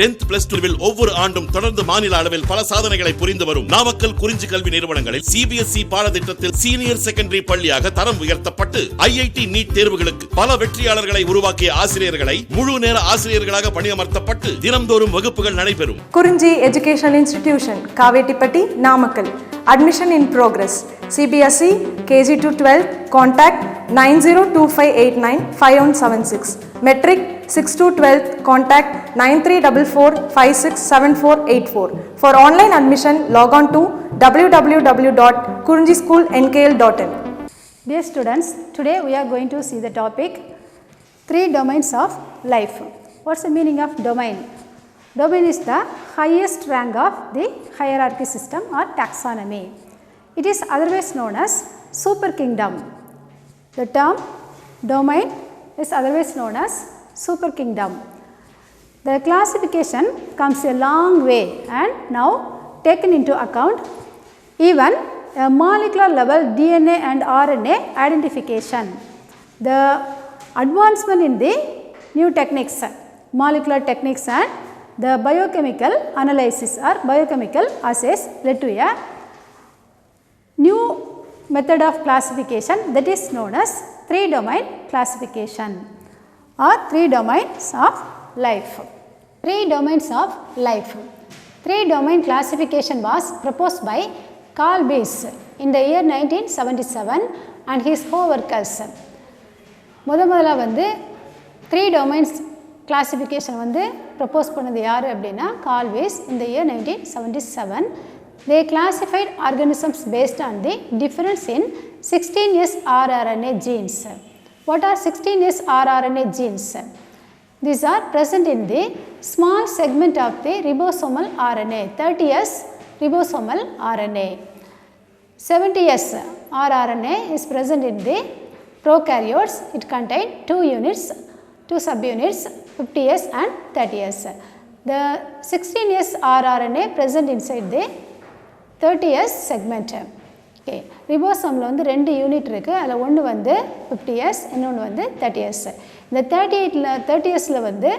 10th plus 2 ஒவ்வொரு ஆண்டும் தொடர்ந்து மாநில அளவில் பல சாதனைகளை புரிந்து வரும் நாமக்கல் குறிஞ்சி கல்வி நிறுவனங்களில் CBSE பாடத்திட்டத்தில் சீனியர் செகண்டரி பள்ளியாக தரம் உயர்த்தப்பட்டு IIT நீட் தேர்வுகளுக்கு பல வெற்றியாளர்களை உருவாக்கிய ஆசிரியர்களை முழு நேர ஆசிரியர்களாக பணியமர்த்தப்பட்டு தினம்தோறும் வகுப்புகள் நடைபெறும். குறிஞ்சி educational institution, Kavettipatti, Namakkal. Admission in progress. CBSE KG to 12. Contact 9025895176. Metric 6 to 12. Contact 9344567484. For online admission, log on to www.kurinjischoolnkl.in. Dear students, today we are going to see the topic 3 domains of life. What's the meaning of domain? Domain is the highest rank of the hierarchy system or taxonomy. It is otherwise known as super kingdom. The term domain is otherwise known as super kingdom. The classification comes a long way and now taken into account even a molecular level DNA and RNA identification. The advancement in the new techniques, molecular techniques and the biochemical analysis or biochemical assays led to a new method of classification that is known as 3-domain classification or 3 domains of life. 3 domains of life. 3-domain classification was proposed by Carl Weiss in the year 1977 and his co-workers. முதல்ல வந்து 3 domains classification வந்து propose பண்ணது யார் அப்படின்னா Carl Weiss in the year 1977. They classified organisms based on the difference in 16S rRNA genes. What are 16S rRNA genes? These are present in the small segment of the ribosomal RNA, 30S ribosomal RNA. 70S rRNA is present in the prokaryotes. It contains 2 units, 2 subunits, 50S and 30S. The 16S rRNA present inside the 30S segment. Okay. Ribosome வந்து 2 unit இருக்கு. அதுல ஒன்னு வந்து 50S, இன்னொன்னு வந்து 30S. இந்த 30Sல வந்து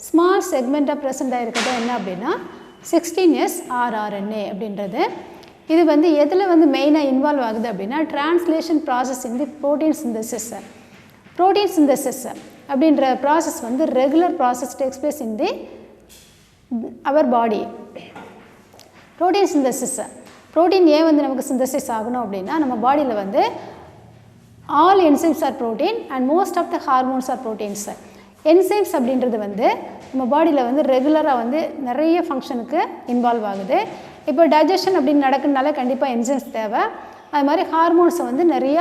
small செக்மெண்டா present ஆயிருக்கிறது என்ன அப்படின்னா 16S rRNA அப்படின்றது. இது வந்து எதுல வந்து மெயினா இன்வால்வ் ஆகுது அப்படின்னா translation process in the protein synthesis. Protein synthesis அப்படின்ற process வந்து regular process takes place in the our body. Protein synthesis. Protein ஏன் வந்து நமக்கு synthesis ஆகணும் அப்படின்னா நம்ம பாடியில வந்து all enzymes are protein and most of the hormones are proteins. Enzymes அப்படின்றது வந்து நம்ம பாடியில வந்து ரெகுலரா வந்து நிறைய ஃபங்க்ஷனுக்கு இன்வால்வ் ஆகுது. இப்போ டைஜஷன் அப்படி நடக்குறனால கண்டிப்பா என்சைம்ஸ் தேவை. அது மாதிரி ஹார்மோன்ஸ் வந்து நிறைய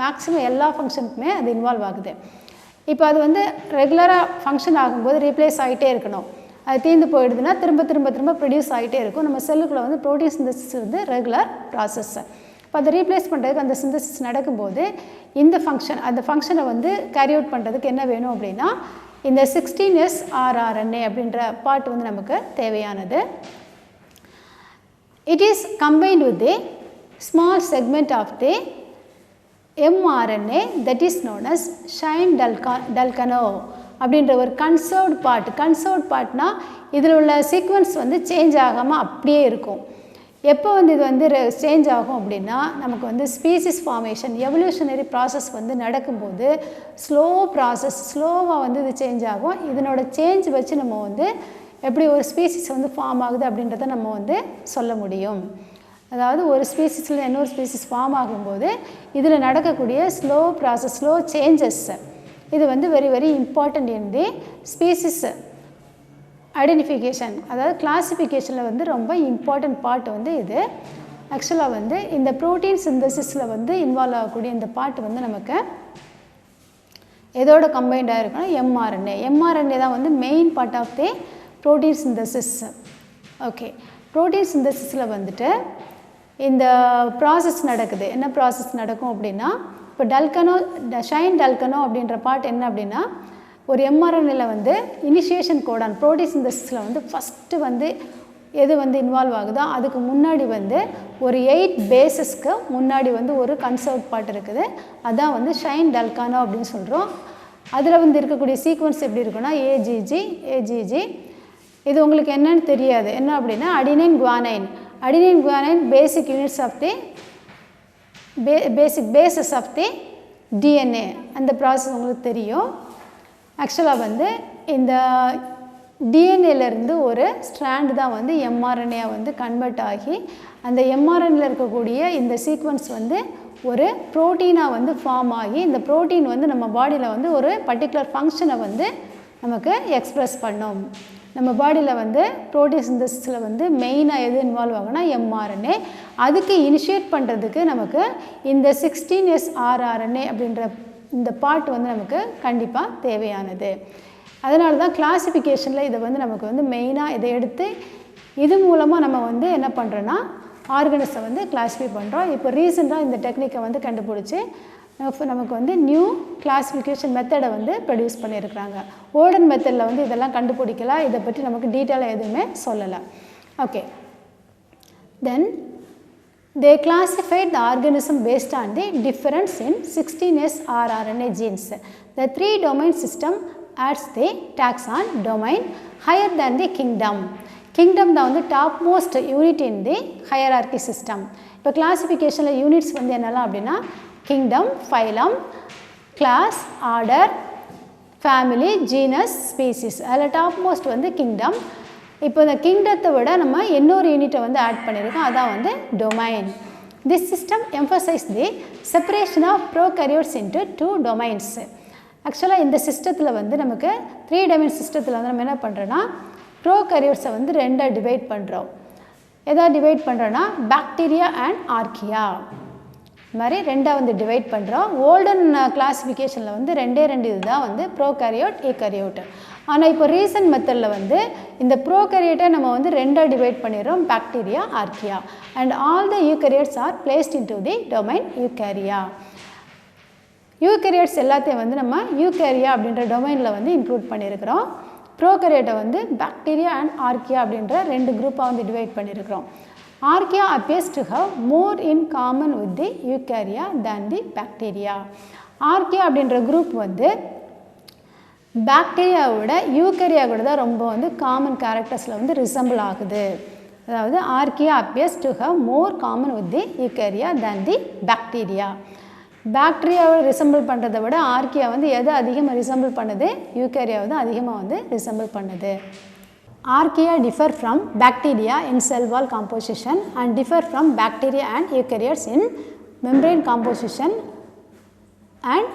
மேக்ஸிமம் எல்லா ஃபங்க்ஷனுக்குமே அது இன்வால்வ் ஆகுது. இப்போ அது வந்து ரெகுலரா ஃபங்க்ஷன் ஆகும்போது ரீப்ளேஸ் ஆகிட்டே இருக்கணும். அது தீர்ந்து போயிடுதுன்னா திரும்ப ப்ரொடியூஸ் ஆகிட்டே இருக்கும். நம்ம செல்லுக்குள்ள வந்து ப்ரோட்டீன் சிந்தசிஸ் வந்து ரெகுலர் ப்ராசஸ். இப்போ அதை ரீப்ளேஸ் பண்ணுறதுக்கு அந்த சிந்தசிஸ் நடக்கும்போது இந்த ஃபங்க்ஷன் அந்த ஃபங்க்ஷனை வந்து கேரி அவுட் பண்ணுறதுக்கு என்ன வேணும் அப்படின்னா இந்த 16S rRNA அப்படின்ற பார்ட் வந்து நமக்கு தேவையானது. It is combined with the small segment of the mRNA that is known as Shine Dalcano அப்படின்ற ஒரு கன்சர்வ்ட் பார்ட்னா இதில் உள்ள சீக்வன்ஸ் வந்து சேஞ்ச் ஆகாமல் அப்படியே இருக்கும். எப்போ வந்து இது வந்து சேஞ்ச் ஆகும் அப்படின்னா நமக்கு வந்து ஸ்பீசிஸ் ஃபார்மேஷன் எவல்யூஷனரி ப்ராசஸ் வந்து நடக்கும்போது ஸ்லோவாக வந்து இது சேஞ்ச் ஆகும். இதனோட சேஞ்ச் வச்சு நம்ம வந்து எப்படி ஒரு ஸ்பீசிஸ் வந்து ஃபார்ம் ஆகுது அப்படின்றத நம்ம வந்து சொல்ல முடியும். அதாவது ஒரு ஸ்பீசிஸில் இன்னொரு ஸ்பீசிஸ் ஃபார்ம் ஆகும்போது இதில் நடக்கக்கூடிய ஸ்லோ ப்ராசஸ், ஸ்லோ சேஞ்சஸ் இது வந்து very very important in the species identification. அதாவது கிளாசிஃபிகேஷனில் வந்து ரொம்ப இம்பார்ட்டண்ட் பார்ட் வந்து இது. ஆக்சுவலாக வந்து இந்த ப்ரோட்டீன் சிந்தசிஸில் வந்து இன்வால்வ் ஆகக்கூடிய இந்த பார்ட் வந்து நமக்கு எதோட கம்பைண்டாக இருக்குன்னா mRNA தான் வந்து main part of the protein synthesis. Okay, protein சிந்தசிஸில் வந்துட்டு இந்த ப்ராசஸ் நடக்குது. என்ன ப்ராசஸ் நடக்கும் அப்படின்னா இப்போ ஷைன் டல்கனோ அப்படின்ற பார்ட் என்ன அப்படின்னா ஒரு mRNAல வந்து இனிஷியேஷன் கோடான் ப்ரோட்டீன் சிந்தசிஸில் வந்து ஃபஸ்ட்டு வந்து எது வந்து இன்வால்வ் ஆகுதோ அதுக்கு முன்னாடி வந்து ஒரு 8 பேஸஸ்க்கு முன்னாடி வந்து ஒரு கன்சர்வ் பார்ட் இருக்குது. அதான் வந்து ஷைன் டல்கானோ அப்படின்னு சொல்கிறோம். அதில் வந்து இருக்கக்கூடிய சீக்வன்ஸ் எப்படி இருக்குன்னா AGG இது உங்களுக்கு என்னன்னு தெரியாது. என்ன அப்படின்னா adenine guanine basic units of the basis of the DNA. அந்த ப்ராசஸ் உங்களுக்கு தெரியும். ஆக்சுவலாக வந்து இந்த டிஎன்ஏலேருந்து ஒரு ஸ்ட்ராண்டு தான் வந்து எம்ஆர்என்ஏ வந்து கன்வெர்ட் ஆகி அந்த எம்ஆர்என்ஏல இருக்கக்கூடிய இந்த சீக்வன்ஸ் வந்து ஒரு ப்ரோட்டீனாக வந்து ஃபார்ம் ஆகி இந்த ப்ரோட்டீன் வந்து நம்ம பாடியில் வந்து ஒரு பர்டிகுலர் ஃபங்க்ஷனை வந்து நமக்கு எக்ஸ்ப்ரெஸ் பண்ணும். நம்ம பாடியில் வந்து ப்ரோட்டீன் சிந்தசிஸில் வந்து மெயினாக எது இன்வால்வ் ஆகுனா எம்ஆர்என்ஏ. அதுக்கு இனிஷியேட் பண்ணுறதுக்கு நமக்கு இந்த 16SrRNA அப்படின்ற இந்த பார்ட் வந்து நமக்கு கண்டிப்பாக தேவையானது. அதனால தான் கிளாசிஃபிகேஷனில் இதை வந்து நமக்கு வந்து மெயினாக இதை எடுத்து இது மூலமாக நம்ம வந்து என்ன பண்ணுறோன்னா ஆர்கனிஸை வந்து கிளாஸிஃபை பண்ணுறோம். இப்போ ரீசெண்டாக இந்த டெக்னிக்கை வந்து கண்டுபிடிச்சி நமக்கு வந்து நியூ கிளாஸிஃபிகேஷன் மெத்தடை வந்து ப்ரொடியூஸ் பண்ணியிருக்கிறாங்க. ஓல்டன் மெத்தடில் வந்து இதெல்லாம் கண்டுபிடிக்கலாம். இதை பற்றி நமக்கு டீட்டெயிலாக எதுவுமே சொல்லலை. Okay, then they classified the organism based on the difference in 16SrRNA genes. The 3-domain system adds the taxon domain higher than the kingdom. Kingdom தான் வந்து top most unit in the hierarchy system. இப்போ கிளாஸிஃபிகேஷனில் units வந்து என்னெல்லாம் அப்படின்னா kingdom, phylum, class, order, family, genus, species. அதில் top most வந்து kingdom. இப்போ இந்த கிங்டத்தை விட நம்ம இன்னொரு யூனிட்டை வந்து ஆட் பண்ணியிருக்கோம், அதான் வந்து domain. This system emphasize the separation of prokaryotes into 2 domains. ஆக்சுவலாக இந்த சிஸ்டத்தில் வந்து நமக்கு 3 domain சிஸ்டத்தில் வந்து நம்ம என்ன பண்ணுறோன்னா ப்ரோகரியோட்ஸை வந்து 2ஆக டிவைட் பண்ணுறோம். எதாவது டிவைட் பண்ணுறோன்னா பாக்டீரியா அண்ட் ஆர்கியா இது மாதிரி 2ஆக வந்து டிவைட் பண்ணுறோம். ஓல்டன் கிளாஸிஃபிகேஷனில் வந்து 2 இதுதான் வந்து ப்ரோகரியோட், யூகரியோட். ஆனால் இப்போ ரீசன்ட் மெத்தடில் வந்து இந்த ப்ரோகரியோட்டை நம்ம வந்து 2ஆக டிவைட் பண்ணிடுறோம், bacteria, archaea. And all the eukaryotes R placed in to the domain Eukarya. Eukaryotes எல்லாத்தையும் வந்து நம்ம யூகேரியா அப்படின்ற டொமைனில் வந்து இன்க்ளூட் பண்ணியிருக்கிறோம். ப்ரோகரியோட்டை வந்து பாக்டீரியா அண்ட் ஆர்கியா அப்படின்ற 2 குரூப்பாக வந்து டிவைட் பண்ணியிருக்கிறோம். Archaea appears to have more in common with the eukarya than the bacteria. Archaea அப்படின்ற குரூப் வந்து பாக்டீரியாவோட யூகரியா கூட தான் ரொம்ப வந்து காமன் கேரக்டர்ஸில் வந்து ரிசம்பிள் ஆகுது. அதாவது archaea appears to have more common with the eukarya than the bacteria. பாக்டீரியாவை ரிசம்பிள் பண்ணுறதை விட ஆர்கியா வந்து எதை அதிகமாக ரிசம்பிள் பண்ணுது, யூகரியாவை தான் அதிகமாக வந்து ரிசம்பிள் பண்ணுது. Archaea differ from bacteria in cell wall composition and differ from bacteria and eukaryotes in membrane composition and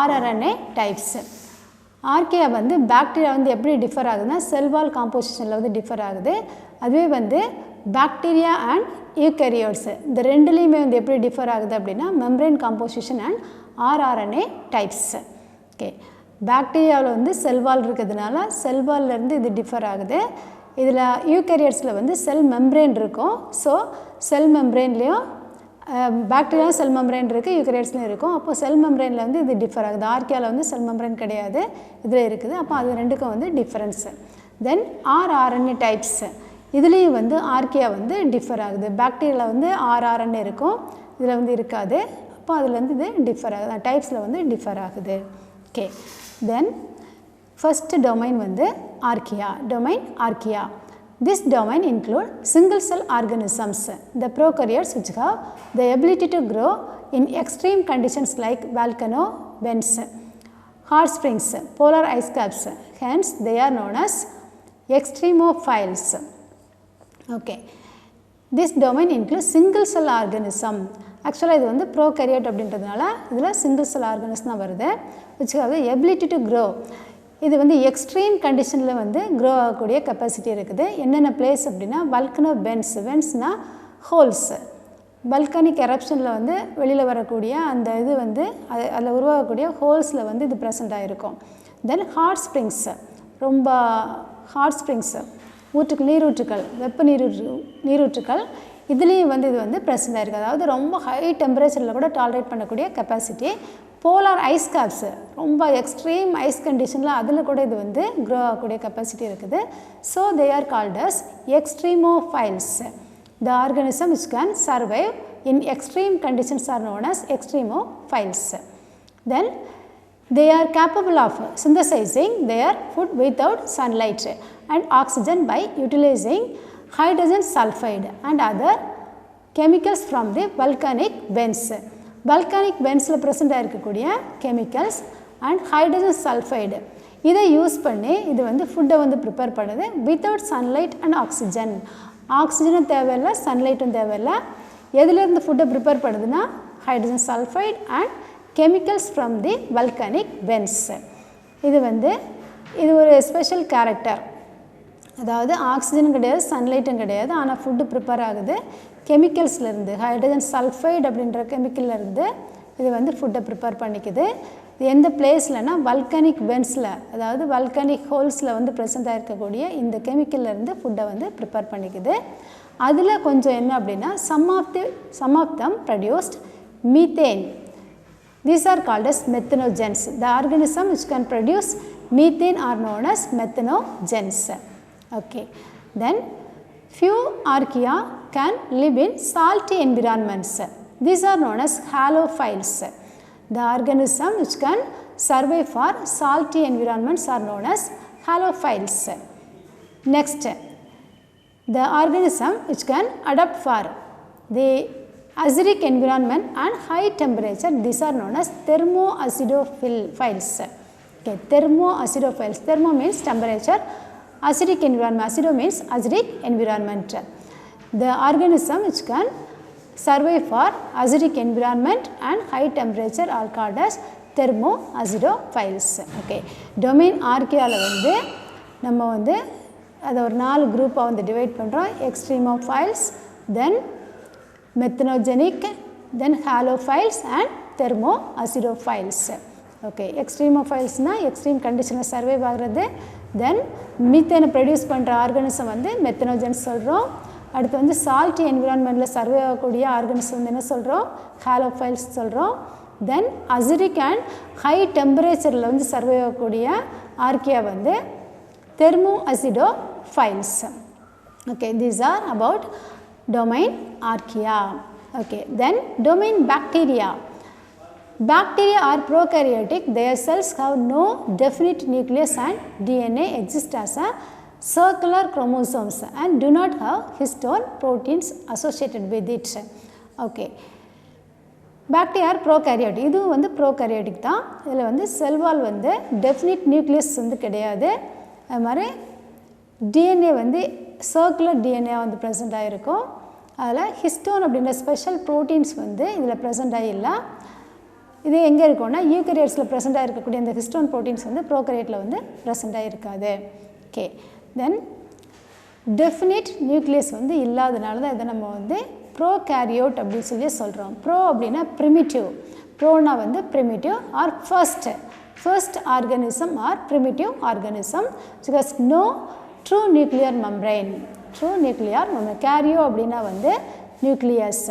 rRNA types. Archaea வந்து பாக்டீரியா வந்து எப்படி டிஃபர் ஆகுதுன்னா செல் வால் காம்போசிஷனில் வந்து டிஃபர் ஆகுது. அதுவே வந்து பாக்டீரியா அண்ட் யூகரியோட்ஸ் இந்த ரெண்டுலேயுமே வந்து எப்படி டிஃபர் ஆகுது அப்படின்னா membrane composition and rRNA types. Okay, பாக்டீரியாவில் வந்து செல்வால் இருக்கிறதுனால செல்வால்லேருந்து இது டிஃபர் ஆகுது. இதில் யூகரியோட்ஸில் வந்து செல் மெம்ப்ரேன் இருக்கும். ஸோ செல் மெம்ப்ரேன்லேயும் பாக்டீரியா செல் மெம்ப்ரேன் இருக்குது, யூகரியோட்ஸ்லையும் இருக்கும். அப்போ செல் மெம்ப்ரேனில் வந்து இது டிஃபர் ஆகுது. ஆர்கியாவில் வந்து செல் மெம்ப்ரேன் கிடையாது, இதில் இருக்குது. அப்போ அது ரெண்டுக்கும் வந்து டிஃப்ரென்ஸு. தென் rRNA டைப்ஸ், இதுலேயும் வந்து ஆர்கியா வந்து டிஃபர் ஆகுது. பாக்டீரியாவில் வந்து rRNA இருக்கும், இதில் வந்து இருக்காது. அப்போ அதில் வந்து இது டிஃபர் ஆகுது, டைப்ஸில் வந்து டிஃபர் ஆகுது. ஓகே, then first domain வந்து archaea, domain archaea. This domain include single cell organisms, the prokaryotes which have the ability to grow in extreme conditions like volcano vents, hot springs, polar ice caps. Hence they are known as extremophiles. Okay, this domain includes single cell organism. ஆக்சுவலாக இது வந்து ப்ரோகரியோட் அப்படின்றதுனால இதில் single cell organism தான் வருது. Which have the ability to grow. இது வந்து extreme கண்டிஷனில் வந்து க்ரோ ஆகக்கூடிய கெப்பாசிட்டி இருக்குது. என்னென்ன பிளேஸ் அப்படின்னா வல்கனோ வென்ஸ், வென்ஸ்னால் ஹோல்ஸ், வல்கனிக் எரப்ஷனில் வந்து வெளியில் வரக்கூடிய அந்த இது வந்து அதில் உருவாகக்கூடிய ஹோல்ஸில் வந்து இது ப்ரெசென்ட் ஆகிருக்கும். தென் ஹாட் ஸ்ப்ரிங்ஸ், ரொம்ப ஹாட் ஸ்ப்ரிங்ஸ், நீரூற்றுக்கள், வெப்ப நீரூற்றுக்கள், இதுலேயும் வந்து இது வந்து ப்ரெசென்ட் ஆகிருக்கு. அதாவது ரொம்ப ஹை டெம்பரேச்சரில் கூட டாலரேட் பண்ணக்கூடிய கெப்பாசிட்டி. போலார் ஐஸ் கேப்ஸ், ரொம்ப எக்ஸ்ட்ரீம் ஐஸ் கண்டிஷனில் அதில் கூட இது வந்து க்ரோ ஆகக்கூடிய கெப்பாசிட்டி இருக்குது. So they are called as extremophiles. The organism which can survive in extreme conditions are known as extremophiles. Then they are capable of synthesizing their food without sunlight. and oxygen by utilizing hydrogen sulfide and other chemicals from the volcanic vents. Volcanic ventsல present ஆயிருக்கக்கூடிய chemicals and hydrogen sulfide இதை use பண்ணி இது வந்து ஃபுட்டை வந்து prepare பண்ணுது without sunlight and oxygen. ஆக்சிஜனும் தேவையில்லை, சன்லைட்டும் தேவையில்லை. எதுலேருந்து ஃபுட்டை ப்ரிப்பேர் பண்ணுதுன்னா hydrogen sulphide and chemicals from the volcanic Vance. இது ஒரு ஸ்பெஷல் கேரக்டர். அதாவது ஆக்சிஜனும் கிடையாது, சன்லைட்டும் கிடையாது, ஆனால் ஃபுட்டு ப்ரிப்பேர் ஆகுது கெமிக்கல்ஸ்லேருந்து. ஹைட்ரஜன் சல்ஃபைட் அப்படின்ற கெமிக்கல்லேருந்து இது வந்து ஃபுட்டை ப்ரிப்பேர் பண்ணிக்குது. இது எந்த பிளேஸ்லனா வல்கானிக் வென்ஸில், அதாவது வல்கானிக் ஹோல்ஸில் வந்து ப்ரெசென்ட் ஆகிருக்கக்கூடிய இந்த கெமிக்கல்லேருந்து ஃபுட்டை வந்து ப்ரிப்பேர் பண்ணிக்குது. அதில் கொஞ்சம் என்ன அப்படின்னா some of them produced methane. These are called as methanogens. The organism which can produce methane are known as methanogens. Okay. Then few archaea can live in salty environments. These are known as halophiles. The organism which can survive for salty environments are known as halophiles. Next, the organism which can adapt for the acidic environment and high temperature, these are known as thermoacidophiles. Okay, thermoacidophiles. Thermo means temperature, acidic environment, acido means acidic environment. The organism which can survive for acidic environment and high temperature are called as thermoacidophiles. Okay, domain archaeaல வந்து நம்ம வந்து அதை ஒரு 4 குரூப்பாக வந்து divide பண்ணுறோம். எக்ஸ்ட்ரீமோஃபைல்ஸ், தென் methanogenic, then ஹாலோஃபைல்ஸ் and தெர்மோஅசிடோஃபைல்ஸ். Okay, எக்ஸ்ட்ரீமோஃபைல்ஸ்னால் extreme கண்டிஷனில் survive ஆகிறது. தென் மீத்தேனை ப்ரொடியூஸ் பண்ணுற ஆர்கனிசம் வந்து மெத்தனோஜென்ஸ் சொல்கிறோம். அடுத்து வந்து சால்ட்டி என்விரான்மெண்ட்டில் சர்வே ஆகக்கூடிய ஆர்கனிசம் வந்து என்ன சொல்கிறோம், ஹாலோஃபைல்ஸ் சொல்கிறோம். தென் அசிடிக் அண்ட் ஹை டெம்பரேச்சரில் வந்து சர்வே ஆகக்கூடிய ஆர்கியா வந்து thermoacidophiles. Okay, these are about domain archaea. Okay, then domain bacteria. Bacteria are prokaryotic. Their cells have no definite nucleus and DNA exists as a circular chromosomes and do not have histone proteins associated with it. Okay, bacteria are prokaryotic. இதுவும் வந்து prokaryotic தான். இதில் வந்து cell wall வந்து definite nucleus வந்து கிடையாது. அது மாதிரி டிஎன்ஏ வந்து சர்க்குலர் டிஎன்ஏ வந்து ப்ரெசென்ட் ஆகிருக்கும். அதில் ஹிஸ்டோன் அப்படின்ற ஸ்பெஷல் ப்ரோட்டீன்ஸ் வந்து இதில் ப்ரெசென்ட் ஆகிடல. இது எங்கே இருக்கும்னா யூகரியோட்ஸில் ப்ரெசென்ட் ஆகிருக்கக்கூடிய இந்த ஹிஸ்டோன் ப்ரோட்டீன்ஸ் வந்து ப்ரோகாரியோட்டில் வந்து ப்ரெசென்ட் ஆகிருக்காது. ஓகே, தென் டெஃபினிட் நியூக்ளியஸ் வந்து இல்லாதனால தான் இதை நம்ம வந்து ப்ரோகாரியோட் அப்படின்னு சொல்லி சொல்கிறோம். ப்ரோ அப்படின்னா ப்ரிமிட்டிவ், ப்ரோனா வந்து primitive or first organism or primitive organism because no true nuclear membrane. Karyo அப்படின்னா வந்து நியூக்ளியஸ்,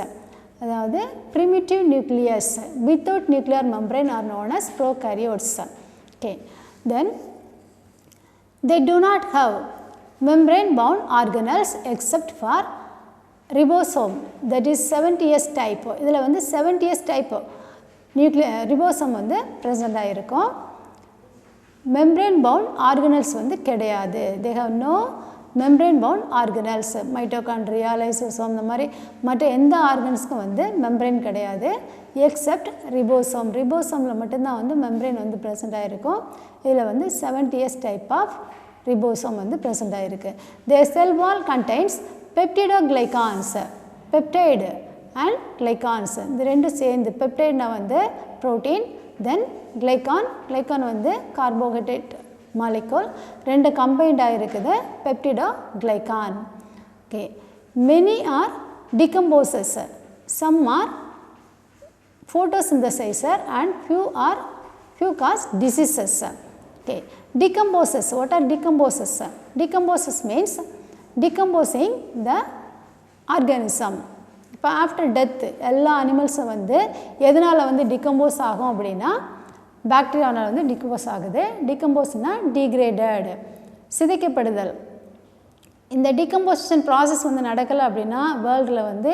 அதாவது primitive nucleus without nuclear membrane are known as prokaryotes. Okay, then they do not have membrane bound organelles except for ribosome, that is 70S type. இதில் வந்து 70S type ribosome வந்து present ஆகிருக்கும். Membrane bound organelles வந்து கிடையாது. They have no membrane bound organelles. Mitochondria, lysosome, இந்த மாதிரி மற்ற எந்த ஆர்கன்ஸ்க்கும் வந்து மெம்ப்ரேன் கிடையாது எக்ஸப்ட் ரிபோசோம். ரிபோசோமில் மட்டும்தான் வந்து மெம்ப்ரேன் வந்து ப்ரெசென்ட் ஆகிருக்கும். இதில் வந்து 70S டைப் ஆஃப் ரிபோசோம் வந்து ப்ரெசென்ட் ஆகிருக்கு. தேர் செல் வால் கண்டைன்ஸ் பெப்டிடோகிளைகான்ஸ், பெப்டைடு அண்ட் கிளைகான்ஸ். இந்த ரெண்டும் சேர்ந்து, பெப்டைட்னா வந்து ப்ரோட்டீன், தென் கிளைகான் வந்து கார்போஹைட்ரேட் மாலிகூல், ரெண்டு கம்பைண்டாக இருக்குது peptidoglycan. Okay, many are decomposers, some are photosynthesizer and few cause diseases. Okay, decomposes. What are decomposes? Decomposes means decomposing the organism. இப்போ ஆஃப்டர் டெத் எல்லா அனிமல்ஸும் வந்து எதனால் வந்து டிகம்போஸ் ஆகும் அப்படின்னா பாக்டீரியானால் வந்து டிகம்போஸ் ஆகுது. டிகம்போஸ்னால் டீக்ரேடட், சிதைக்கப்படுதல். இந்த டிகம்போசிஷன் ப்ராசஸ் வந்து நடக்கலை அப்படின்னா வேர்ல்டில் வந்து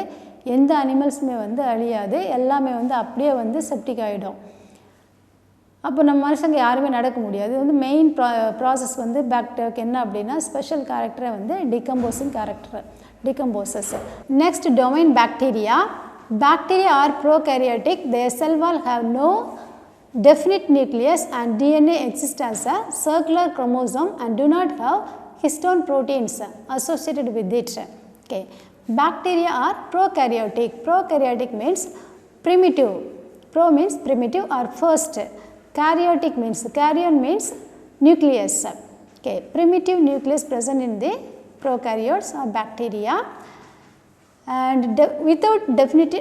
எந்த அனிமல்ஸுமே வந்து அழியாது, எல்லாமே வந்து அப்படியே வந்து செப்டிக் ஆகிடும். அப்போ நம்ம மனுஷங்க யாருமே நடக்க முடியாது. இது வந்து மெயின் ப்ராசஸ் வந்து பாக்டீரியாவுக்கு என்ன அப்படின்னா ஸ்பெஷல் கேரக்டரை வந்து decomposing character, decomposers. Next domain bacteria. Bacteria are prokaryotic. Their cell wall have no definite nucleus and DNA exists as a circular chromosome and do not have histone proteins associated with it. Okay. Bacteria are prokaryotic. Prokaryotic means primitive. Pro means primitive or first. Karyotic means, karyon means nucleus. Okay. Primitive nucleus present in the prokaryotes or bacteria. And without definite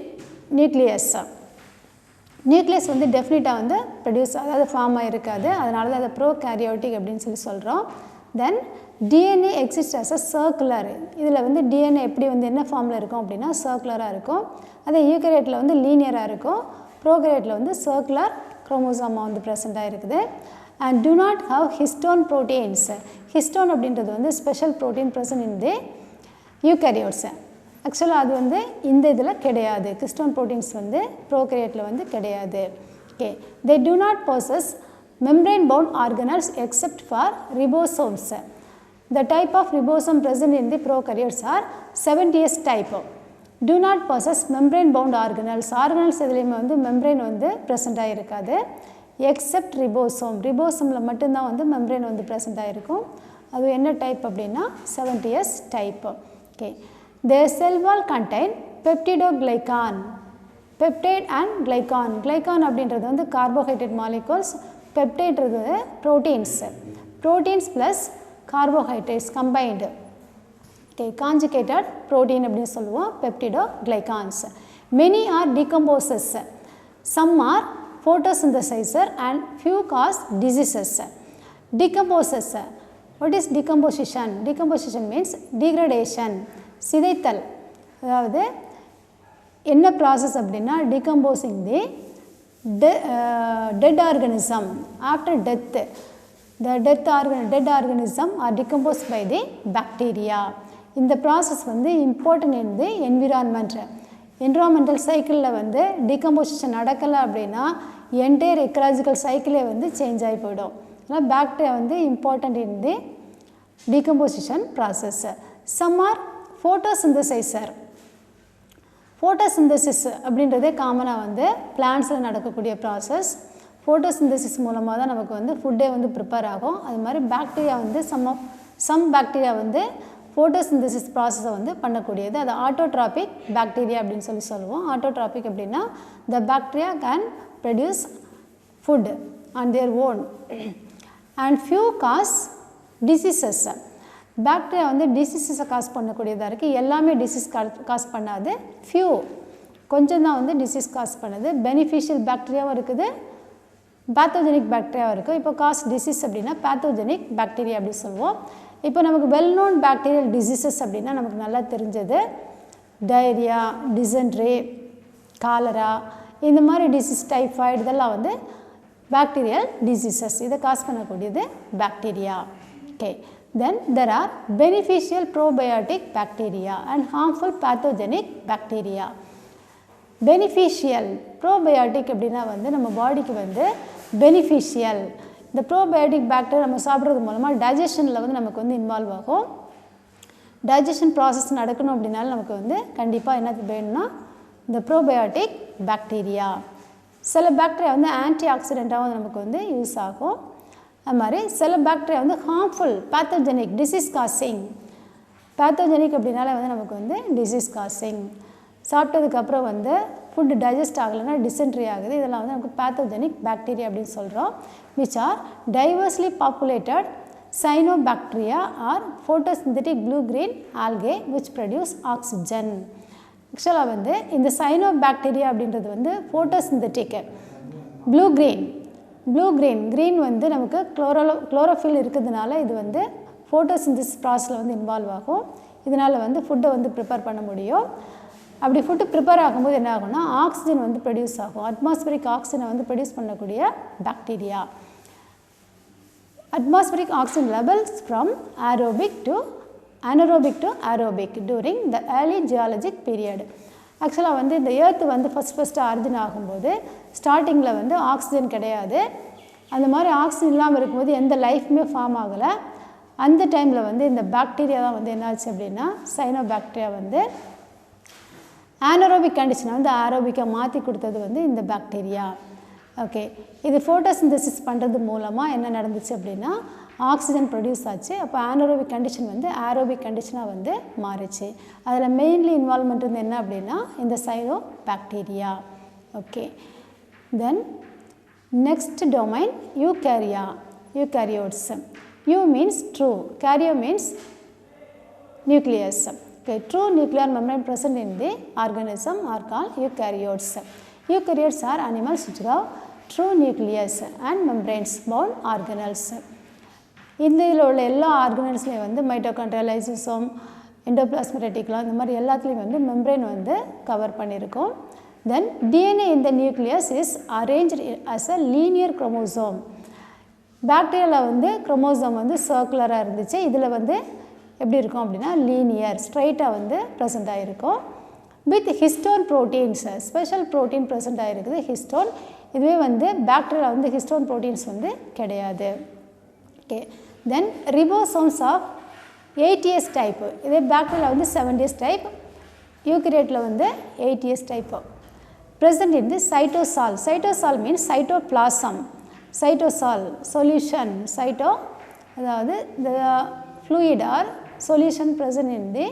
nucleus. Nucleus வந்து டெஃபினட்டாக வந்து produce அதாவது form ஆகிருக்காது, அதனால தான் அதை prokaryotic அப்படின்னு சொல்கிறோம். Then DNA exist as a circular. இதில் வந்து டிஎன்ஏ எப்படி வந்து என்ன ஃபார்மில் இருக்கும் அப்படின்னா சர்க்குலராக இருக்கும். அதே யூகரியோட்டில் வந்து லீனியராக இருக்கும். ப்ரோகாரியோட்டில் வந்து சர்க்குலர் குரோமோசோமா வந்து ப்ரெசென்ட்டாக இருக்குது. And do not have histone proteins. Histone அப்படின்றது வந்து special protein present in the eukaryotes. ஆக்சுவலாக அது வந்து இந்த இதில் கிடையாது. ஹிஸ்டோன் ப்ரோட்டீன்ஸ் வந்து ப்ரோகரியோட்டில் வந்து கிடையாது. Okay. They do not possess membrane bound organelles except for ribosomes. The type of ribosome present in the prokaryotes are 70s type. do not possess membrane bound organelles. Organelles எதுலேயுமே வந்து membrane வந்து ப்ரெசென்ட்டாக இருக்காது. Accept ribosome. ரிபோசோமில் மட்டும்தான் வந்து membrane வந்து ப்ரெசென்ட்டாக இருக்கும். அது என்ன டைப் அப்படின்னா 70s type. Okay. Their cell wall contain peptidoglycan. Peptide and glycan. Glycan அப்படின்றது வந்து carbohydrate molecules. Peptide proteins. Proteins plus carbohydrates combined. Okay, conjugated protein அப்படின்னு சொல்லுவோம் peptidoglycans. Many are decomposers. Some are photosynthesizer and few cause diseases. Decomposers. What is decomposition? Decomposition means degradation. சிதைத்தல். அதாவது என்ன process அப்படின்னா decomposing the dead organism after death. The dead organism are decompose by the bacteria. இந்த process வந்து important in the environmental சைக்கிளில் வந்து decomposition நடக்கலை அப்படின்னா entire ecological சைக்கிளே வந்து சேஞ்ச் ஆகி போயிடும். அதனால் பாக்டீரியா வந்து important in the decomposition process. Some are photosynthesizer. Photosynthesis அப்படின்றதே காமனாக வந்து பிளான்ட்ஸில் நடக்கக்கூடிய ப்ராசஸ். ஃபோட்டோசிந்தசிஸ் மூலமாக தான் நமக்கு வந்து ஃபுட்டே வந்து ப்ரிப்பேர் ஆகும். அது மாதிரி பாக்டீரியா வந்து சம் பாக்டீரியா வந்து ஃபோட்டோசிந்தசிஸ் ப்ராசஸை வந்து பண்ணக்கூடியது. அது ஆட்டோட்ராபிக் பாக்டீரியா அப்படின்னு சொல்லுவோம். ஆட்டோட்ராபிக் அப்படின்னா the bacteria can produce food on their own. And few cause diseases. Bacteria வந்து டிசீஸஸை காஸ் பண்ணக்கூடியதாக இருக்குது. எல்லாமே டிசீஸ் காஸ் பண்ணாது. ஃபியூ கொஞ்சம் தான் வந்து டிசீஸ் காஸ் பண்ணுது. பெனிஃபிஷியல் பாக்டீரியாவும் இருக்குது, பேத்தோஜெனிக் பாக்டீரியாவும் இருக்குது. இப்போ காஸ் டிசீஸ் அப்படின்னா பேத்தோஜெனிக் பாக்டீரியா அப்படி சொல்லுவோம். இப்போ நமக்கு வெல் நோன் பாக்டீரியல் டிசீசஸ் அப்படின்னா நமக்கு நல்லா தெரிஞ்சது டயரியா, டிசென்ட்ரி, காலரா, இந்த மாதிரி டிசீஸ், டைஃபாய்டு, இதெல்லாம் வந்து பாக்டீரியல் டிசீசஸ். இதை காஸ் பண்ணக்கூடியது bacteria. Okay. Then there are beneficial probiotic bacteria and harmful pathogenic bacteria. Beneficial probiotic அப்படின்னா வந்து நம்ம பாடிக்கு வந்து beneficial. இந்த probiotic bacteria நம்ம சாப்பிட்றது மூலமாக டைஜஷனில் வந்து நமக்கு வந்து இன்வால்வ் ஆகும். டைஜஷன் ப்ராசஸ் நடக்கணும் அப்படின்னாலும் நமக்கு வந்து கண்டிப்பாக என்ன வேணும்னா இந்த probiotic bacteria. சில பாக்டீரியா வந்து ஆன்டி ஆக்சிடெண்ட்டாகவும் நமக்கு வந்து யூஸ் ஆகும். அது மாதிரி சில பாக்டீரியா வந்து harmful pathogenic disease causing. Pathogenic அப்படின்னாலே வந்து நமக்கு வந்து டிசீஸ் காசிங். சாப்பிட்டதுக்கப்புறம் வந்து ஃபுட்டு டைஜஸ்ட் ஆகலைன்னா டிசென்ட்ரி ஆகுது. இதெல்லாம் வந்து நமக்கு பேத்தோஜெனிக் பாக்டீரியா அப்படின்னு சொல்கிறோம். Which are diversely populated cyanobacteria are photosynthetic blue green algae which produce oxygen. ஆக்சுவலாக வந்து இந்த சைனோபாக்டீரியா அப்படின்றது வந்து ஃபோட்டோசிந்தட்டிக் ப்ளூ கிரீன் வந்து நமக்கு குளோரோஃபில் இருக்கிறதுனால இது வந்து ஃபோட்டோசிந்தசிஸ் ப்ராசஸில் வந்து இன்வால்வ் ஆகும். இதனால் வந்து ஃபுட்டை வந்து ப்ரிப்பேர் பண்ண முடியும். அப்படி ஃபுட்டு ப்ரிப்பேர் ஆகும்போது என்ன ஆகும்னா ஆக்சிஜன் வந்து ப்ரொடியூஸ் ஆகும். அட்மாஸ்பரிக் ஆக்சிஜனை வந்து ப்ரொடியூஸ் பண்ணக்கூடிய bacteria. Atmospheric oxygen levels from anaerobic to aerobic during the early geologic period. ஆக்சுவலாக வந்து இந்த ஏர்த்து வந்து ஃபஸ்ட்டு ஆரிஜின் ஆகும்போது ஸ்டார்டிங்கில் வந்து ஆக்சிஜன் கிடையாது. அந்த மாதிரி ஆக்சிஜன் இல்லாமல் இருக்கும்போது எந்த லைஃப்புமே ஃபார்ம் ஆகலை. அந்த டைமில் வந்து இந்த பாக்டீரியா தான் வந்து என்னாச்சு அப்படின்னா சைனோபாக்டீரியா வந்து ஆனரோபிக் கண்டிஷனை வந்து ஆரோபிக்காக மாற்றி கொடுத்தது வந்து இந்த பாக்டீரியா. ஓகே, இது ஃபோட்டோசிந்தசிஸ் பண்ணுறது மூலமாக என்ன நடந்துச்சு அப்படின்னா ஆக்சிஜன் ப்ரொடியூஸ் ஆச்சு. அப்போ ஆனரோபிக் கண்டிஷன் வந்து ஆரோபிக் கண்டிஷனாக வந்து மாறிச்சு. அதில் மெயின்லி இன்வால்மெண்ட் வந்து என்ன அப்படின்னா இந்த cyanobacteria. Okay, then next domain eukaryotes. You means true, கேரியோ means nucleus. Okay, true nuclear membrane present in the organism are called eukaryotes. Eukaryotes are animals which have true nucleus and membranes bound organelles. இதில் உள்ள எல்லா ஆர்கனல்ஸ்லேயும் வந்து mitochondria, lysosome, endoplasmic reticulum இந்த மாதிரி எல்லாத்துலேயும் வந்து membrane வந்து cover பண்ணியிருக்கோம். Then DNA in the nucleus is arranged as a linear chromosome. பாக்டீரியாவில் வந்து குரோமோசோம் வந்து சர்க்குலராக இருந்துச்சு. இதில் வந்து எப்படி இருக்கும் அப்படின்னா லீனியர் ஸ்ட்ரைட்டாக வந்து ப்ரெசென்ட் ஆகிருக்கும். With histone proteins, special protein present ஆகிருக்குது ஹிஸ்டோன். இதுவே வந்து பாக்டீரியாவில் வந்து ஹிஸ்டோன் ப்ரோட்டீன்ஸ் வந்து கிடையாது. Okay, then ribosomes of 8S type. இதே பாக்டீரியாவில் வந்து 7S டைப், யூகரியோட்டில் வந்து 8S type. Present in the cytosol. Cytosol means cytoplasm, cytosol solution, cyto அதாவது the fluid or solution present in the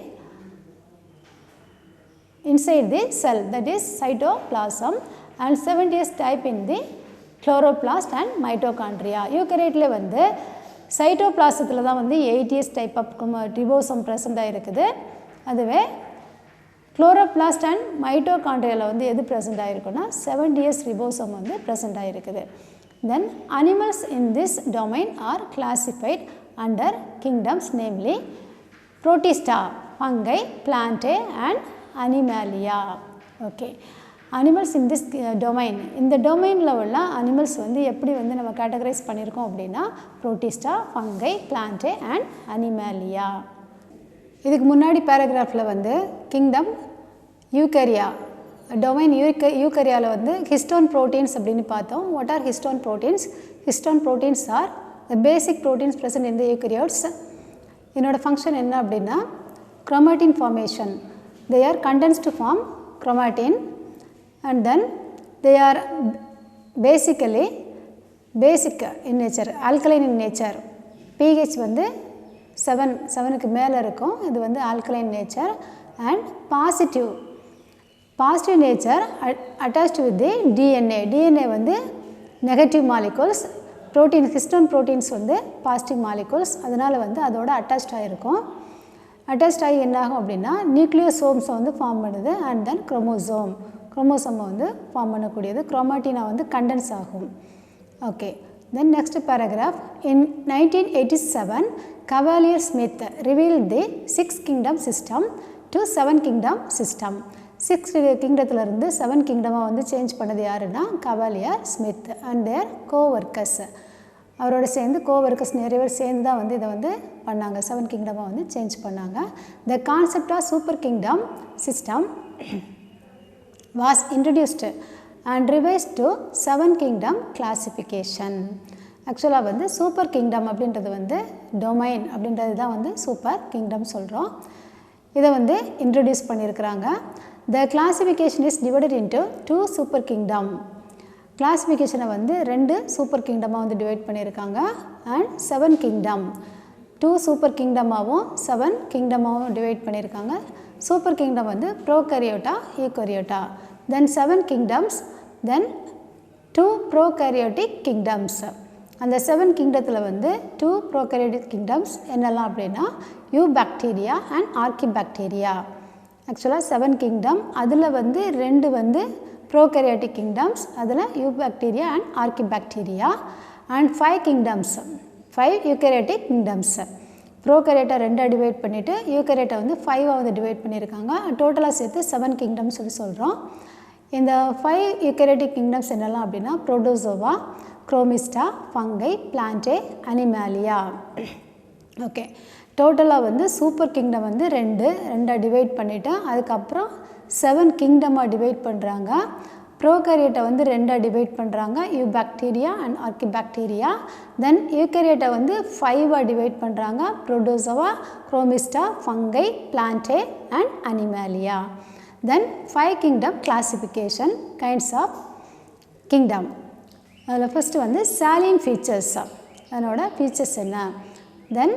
inside the cell, that is cytoplasm, and 70S type in the chloroplast and mitochondria. யூகரியோட்டில் வந்து சைட்டோபிளாசத்தில் தான் வந்து 8S type of ribosome present ஆகிருக்குது. அதுவே chloroplast and மைட்டோகாண்ட்ரியாவில் வந்து எது present ஆகிருக்குன்னா 70S ரிபோசோம் வந்து ப்ரெசென்ட் ஆகிருக்குது. Then animals in this domain are classified under kingdoms, namely Protista, fungi, plantae and Animalia. Okay, animals in this domain, இந்த டொமைனில் உள்ள அனிமல்ஸ் வந்து எப்படி வந்து நம்ம கேட்டகரைஸ் பண்ணியிருக்கோம் அப்படின்னா Protista, fungi, plantae and Animalia. இதுக்கு முன்னாடி பேராகிராஃபில் வந்து கிங்டம் யூகரியா டொமைன் யூகரியாவில் வந்து ஹிஸ்டோன் ப்ரோட்டீன்ஸ் அப்படின்னு பார்த்தோம். What are histone proteins? Histone proteins R the basic proteins present in the eukaryotes. இதனோட ஃபங்க்ஷன் என்ன அப்படின்னா chromatin formation. They are condensed to form chromatin and then they are basically basic in nature, alkaline in nature. pH வந்து 7க்கு மேலே இருக்கும். இது வந்து alkaline nature and positive nature attached with the DNA. DNA வந்து negative molecules, protein histone proteins வந்து positive molecules, அதனால் வந்து அதோட அட்டாச்ட் ஆகிருக்கும். அட்டாச்ட் ஆகி என்னாகும் அப்படின்னா நியூக்ளியோசோம்ஸை வந்து ஃபார்ம் பண்ணுது அண்ட் தென் குரோமோசோமை வந்து ஃபார்ம் பண்ணக்கூடியது. குரோமாட்டினா வந்து கண்டென்ஸ் ஆகும். Okay, then next paragraph. In 1987 Cavalier Smith revealed the 6 kingdom system to 7 kingdom system. 6 கிங்டத்துலேருந்து 7 கிங்டமாக வந்து சேஞ்ச் பண்ணது யாருன்னா Cavalier Smith and their coworkers. அவரோட சேர்ந்து கோவர்க்கர்ஸ் நிறைய பேர் சேர்ந்து தான் வந்து இதை வந்து பண்ணாங்க, 7 கிங்டமாக வந்து சேஞ்ச் பண்ணாங்க. The concept of super kingdom system was introduced and revised to 7 kingdom classification. ஆக்சுவலாக வந்து சூப்பர் கிங்டம் அப்படின்றது வந்து டொமைன் அப்படின்றது தான் வந்து சூப்பர் கிங்டம் சொல்கிறோம். இதை வந்து இன்ட்ரடியூஸ் பண்ணியிருக்கிறாங்க. The classification is divided into 2 super kingdom. கிளாசிஃபிகேஷனை வந்து 2 சூப்பர் கிங்டமாக வந்து டிவைட் பண்ணியிருக்காங்க அண்ட் 7 கிங்டம் 2 சூப்பர் கிங்டமாகவும் 7 கிங்டமாகவும் டிவைட் பண்ணியிருக்காங்க. சூப்பர் கிங்டம் வந்து ப்ரோகரியோட்டா, யூகரியோட்டா. தென் 7 கிங்டம்ஸ், தென் 2 ப்ரோகரியோட்டிக் கிங்டம்ஸ். அந்த 7 கிங்டத்தில் வந்து 2 ப்ரோகரியோட்டிக் கிங்டம்ஸ் என்னெல்லாம் அப்படின்னா யூபாக்டீரியா அண்ட் ஆர்கிபாக்டீரியா. ஆக்சுவலாக 7 கிங்டம், அதில் வந்து 2 வந்து ப்ரோகரியோட்டிக் கிங்டம்ஸ், அதில் eubacteria and archaebacteria. And 5 kingdoms, 5 eukaryotic kingdoms. Prokaryota 2 divide பண்ணிவிட்டு யூகரியோட்டா வந்து 5 வந்து டிவைட் பண்ணியிருக்காங்க. டோட்டலாக சேர்த்து 7 கிங்டம்ஸ் சொல்லி சொல்கிறோம். இந்த 5 யூகரியோட்டிக் கிங்டம்ஸ் என்னெல்லாம் அப்படின்னா protozoa, chromista, fungi, plantae, Animalia. Okay, டோட்டலாக வந்து சூப்பர் கிங்டம் வந்து 2 டிவைட் பண்ணிவிட்டு அதுக்கப்புறம் 7 கிங்டமாக டிவைட் பண்ணுறாங்க. ப்ரோகாரியோட்டை வந்து ரெண்டாக டிவைட் பண்ணுறாங்க, யூபாக்டீரியா அண்ட் ஆர்கிபாக்டீரியா. தென் யூகேரியோட்டை வந்து 5ஆக டிவைட் பண்ணுறாங்க, protozoa, chromista, fungi, plantae and animalia. Then 5 kingdom classification, kinds of kingdom. அதில் ஃபஸ்ட்டு வந்து சாலின் ஃபீச்சர்ஸ், அதனோட ஃபீச்சர்ஸ் என்ன. தென்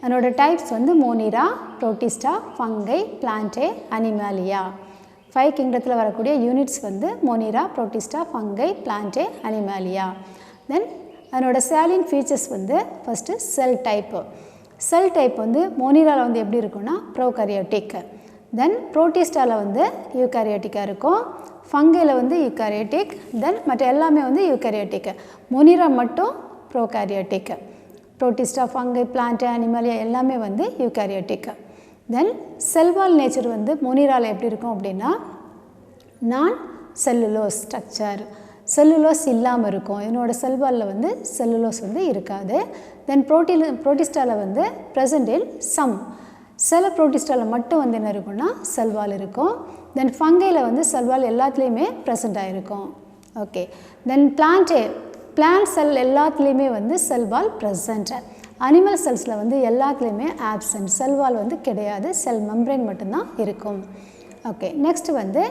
அதனோட டைப்ஸ் வந்து மோனிரா, புரோட்டிஸ்டா, ஃபங்கை, பிளான்டே, அனிமாலியா. 5 கிங்டத்தில் வரக்கூடிய யூனிட்ஸ் வந்து மோனிரா, புரோட்டிஸ்டா, ஃபங்கை, பிளான்டே, அனிமாலியா. தென் அதனோட சாலின் ஃபீச்சர்ஸ் வந்து ஃபஸ்ட்டு செல் டைப்பு. செல் டைப் வந்து மோனிராவில் வந்து எப்படி இருக்குன்னா ப்ரோகாரியோட்டிக். தென் புரோட்டிஸ்டாவில் வந்து யூகாரியோட்டிக்காக இருக்கும், ஃபங்கையில் வந்து யூகாரியோட்டிக், தென் மற்ற எல்லாமே வந்து யூகாரியோட்டிக். மோனிரா மட்டும் prokaryotic. Protista, fungi, plantae, Animalia எல்லாமே வந்து யூகாரியோட்டிக். தென் செல்வால் நேச்சர் வந்து மோனிராவில் எப்படி இருக்கும் அப்படின்னா நான் செல்லுலோஸ் ஸ்ட்ரக்சர், செல்லுலோஸ் இல்லாமல் இருக்கும். இதனோட செல்வாலில் வந்து செல்லுலோஸ் வந்து இருக்காது. தென் புரோட்டிஸ்டாவில் வந்து ப்ரெசன்ட் இன் சம், சில புரோட்டிஸ்டாவில் மட்டும் வந்து என்ன இருக்குன்னா செல்வால் இருக்கும். தென் ஃபங்கையில் வந்து செல்வால் எல்லாத்துலேயுமே ப்ரெசண்ட் ஆகிருக்கும். ஓகே. தென் பிளான்ட் செல் எல்லாத்துலேயுமே வந்து செல்வால் ப்ரெசண்ட். அனிமல் செல்ஸில் வந்து எல்லாத்துலேயுமே ஆப்சன்ட், செல்வால் வந்து கிடையாது, செல் மெம்பரேன் மட்டும்தான் இருக்கும். ஓகே. நெக்ஸ்ட் வந்து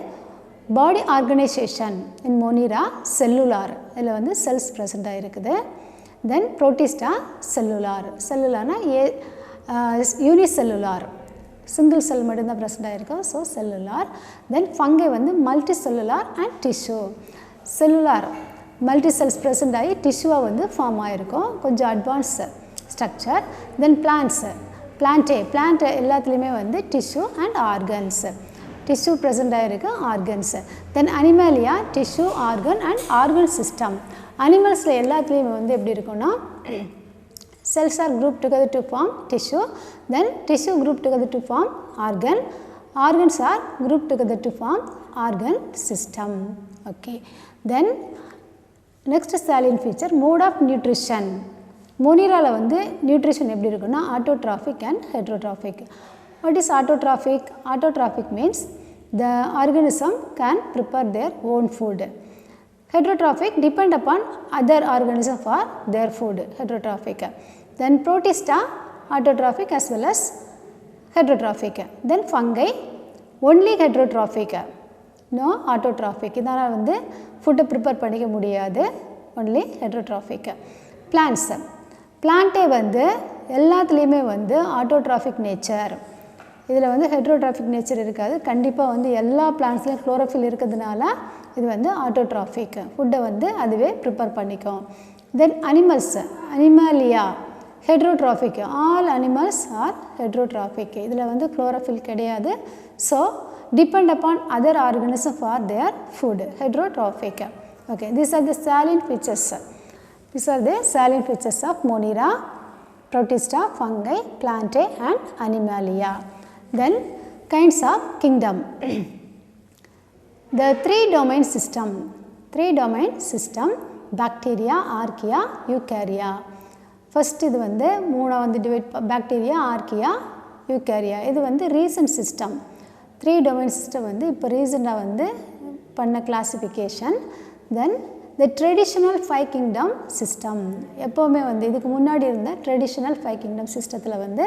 பாடி ஆர்கனைசேஷன் இன் மோனிரா செல்லுலார், இதில் வந்து செல்ஸ் ப்ரெசண்ட்டாக இருக்குது. தென் புரோட்டிஸ்டா செல்லுலார்னா யூனிசெல்லுலார், சிங்கிள் செல் மட்டும்தான் ப்ரெசண்ட்டாக இருக்கும், ஸோ செல்லுலார். தென் ஃபங்கை வந்து multi cellular and tissue. Cellular multi cells present ஆகி டிஷ்யூவாக வந்து ஃபார்ம் ஆகிருக்கும், கொஞ்சம் அட்வான்ஸ் ஸ்ட்ரக்சர். தென் பிளான்ட் எல்லாத்துலேயுமே வந்து tissue and organs, tissue present ஆகிருக்கு, organs. Then animalia tissue, organ and organ system. அனிமல்ஸில் எல்லாத்துலேயுமே வந்து எப்படி இருக்குன்னா cells are grouped together to form tissue, then tissue grouped together to form organ, organs are grouped together to form organ system. Okay. Then next salient feature, mode of nutrition. மோனிரால வந்து nutrition எப்படி இருக்குன்னா autotrophic and heterotrophic. What is autotrophic? Autotrophic means the organism can prepare their own food. Heterotrophic depend upon other organism for their food, heterotrophic. Then protista autotrophic as well as heterotrophic. Then fungi only heterotrophic, no autotrophic. இதனால் வந்து ஃபுட்டை prepare பண்ணிக்க முடியாது, only heterotrophic. Plants, பிளான்ட்டே வந்து எல்லாத்துலேயுமே வந்து autotrophic nature, இதில் வந்து ஹெட்ரோட்ராஃபிக் நேச்சர் இருக்காது. கண்டிப்பாக வந்து எல்லா பிளான்ட்ஸ்லையும் குளோரோஃபில் இருக்கிறதுனால இது வந்து ஆட்டோட்ராஃபிக், ஃபுட்டை வந்து அதுவே ப்ரிப்பேர் பண்ணிக்கும். Then animals, animalia heterotrophic, all animals are heterotrophic. இதில் வந்து குளோரோஃபில் கிடையாது, so depend upon other organism for their food, heterotrophic. Okay, these are the salient features. These are the salient features of Monera, Protista, fungi, plantae and Animalia. Then kinds of kingdom. The three domain system, bacteria, archaea, eukarya. First இது வந்து மூணா வந்து divide, bacteria, archaea, யூகாரியா. இது வந்து recent system. 3 domain system வந்து இப்போ ரீசெண்டாக வந்து பண்ண classification. Then the traditional 5 kingdom system, எப்போவுமே வந்து இதுக்கு முன்னாடி இருந்த ட்ரெடிஷ்னல் 5 kingdom சிஸ்டத்தில் வந்து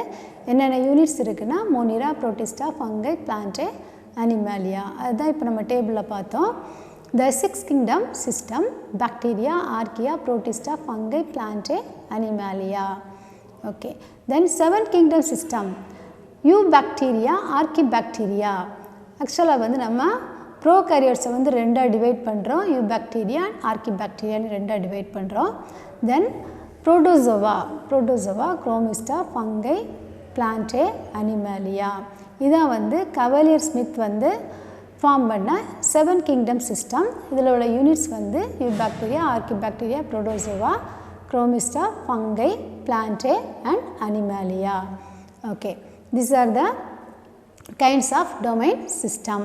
என்னென்ன யூனிட்ஸ் இருக்குன்னா மோனிரா, புரோட்டிஸ்டா, ஃபங்கை, பிளான்டே, அனிமாலியா. அதுதான் இப்போ நம்ம டேபிளில் பார்த்தோம். the 6 kingdom system, bacteria, archaea, protista, fungi, plantae, animalia. Okay. Then 7 kingdom system, eubacteria, archibacteria. ஆக்சுவலாக வந்து நம்ம ப்ரோகாரியோட்ஸை வந்து ரெண்டாக டிவைட் பண்ணுறோம், யூபாக்டீரியா ஆர்கிபாக்டீரியான்னு ரெண்டாக டிவைட் பண்ணுறோம். Then protozoa, chromista, fungi, plantae, animalia. இதான் வந்து கவலியர் ஸ்மித் வந்து ஃபார்ம் பண்ண 7 கிங்டம் சிஸ்டம். இதில் உள்ள யூனிட்ஸ் வந்து eubacteria, archaebacteria, protozoa, chromista, fungi, plantae and animalia. Okay, these are the kinds of domain system.